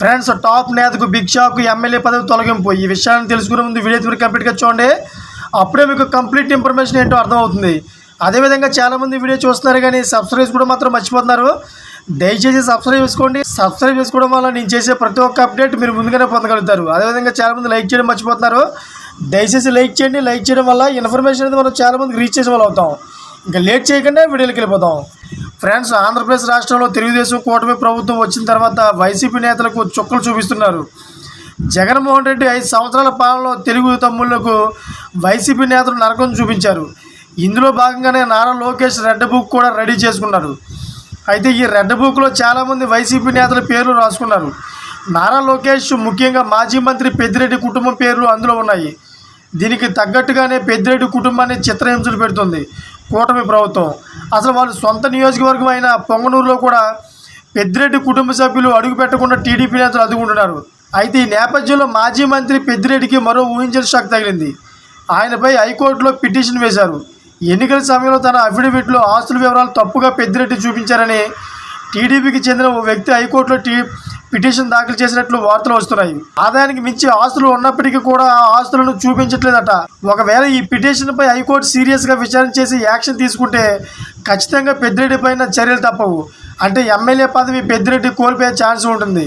Friends, top నేతకు big shock, MLA పదవి తొలగింపు. ఈ విషయాన్ని తెలుసుకునే ముందు వీడియో మీరు కంప్లీట్గా చూడండి. అప్పుడే మీకు కంప్లీట్ ఇన్ఫర్మేషన్ ఏంటో అర్థమవుతుంది. అదేవిధంగా చాలామంది వీడియో చూస్తున్నారు కానీ సబ్స్క్రైబ్ కూడా మాత్రం మర్చిపోతున్నారు. దయచేసి సబ్స్క్రైబ్ చేసుకోండి. సబ్స్క్రైబ్ చేసుకోవడం వల్ల నేను చేసే ప్రతి ఒక్క అప్డేట్ మీరు ముందుగానే పొందగలుగుతారు. అదేవిధంగా చాలామంది లైక్ చేయడం మర్చిపోతున్నారు. దయచేసి లైక్ చేయండి. లైక్ చేయడం వల్ల ఇన్ఫర్మేషన్ అనేది మనం చాలామందికి రీచ్ చేసే వాళ్ళు అవుతాం. ఇంకా లేట్ చేయకుండా వీడియోకి వెళ్ళిపోతాం. ఫ్రెండ్స్, ఆంధ్రప్రదేశ్ రాష్ట్రంలో తెలుగుదేశం కూటమి ప్రభుత్వం వచ్చిన తర్వాత వైసీపీ నేతలకు చుక్కలు చూపిస్తున్నారు. జగన్మోహన్ రెడ్డి 5 సంవత్సరాల పాలనలో తెలుగు తమ్ముళ్లకు వైసీపీ నేతలు నరకం చూపించారు. ఇందులో భాగంగానే నారా లోకేష్ రెడ్ బుక్ కూడా రెడీ చేసుకున్నారు. అయితే ఈ రెడ్ బుక్లో చాలామంది వైసీపీ నేతల పేర్లు రాసుకున్నారు. నారా లోకేష్ ముఖ్యంగా మాజీ మంత్రి పెద్దిరెడ్డి కుటుంబం పేర్లు అందులో ఉన్నాయి. దీనికి తగ్గట్టుగానే పెద్దిరెడ్డి కుటుంబాన్ని చిత్రహింసలు పెడుతుంది కూటమి ప్రభుత్వం. అసలు వాళ్ళు సొంత నియోజకవర్గం అయిన పొంగనూరులో కూడా పెద్దిరెడ్డి కుటుంబ సభ్యులు అడుగు పెట్టకుండా టీడీపీ నేతలు అదుగుంటున్నారు. అయితే ఈ నేపథ్యంలో మాజీ మంత్రి పెద్దిరెడ్డికి మరో ఊహించని షాక్ తగిలింది. ఆయనపై హైకోర్టులో పిటిషన్ వేశారు. ఎన్నికల సమయంలో తన అఫిడవిట్లో ఆస్తుల వివరాలు తప్పుగా పెద్దిరెడ్డి చూపించారని టీడీపీకి చెందిన ఓ వ్యక్తి హైకోర్టులో పిటిషన్ దాఖలు చేసినట్లు వార్తలు వస్తున్నాయి. ఆదాయానికి మించి ఆస్తులు ఉన్నప్పటికీ కూడా ఆ ఆస్తులను చూపించట్లేదట. ఒకవేళ ఈ పిటిషన్పై హైకోర్టు సీరియస్గా విచారణ చేసి యాక్షన్ తీసుకుంటే ఖచ్చితంగా పెద్దిరెడ్డి పైన చర్యలు తప్పవు. అంటే ఎమ్మెల్యే పదవి పెద్దిరెడ్డి కోల్పోయే ఛాన్స్ ఉంటుంది.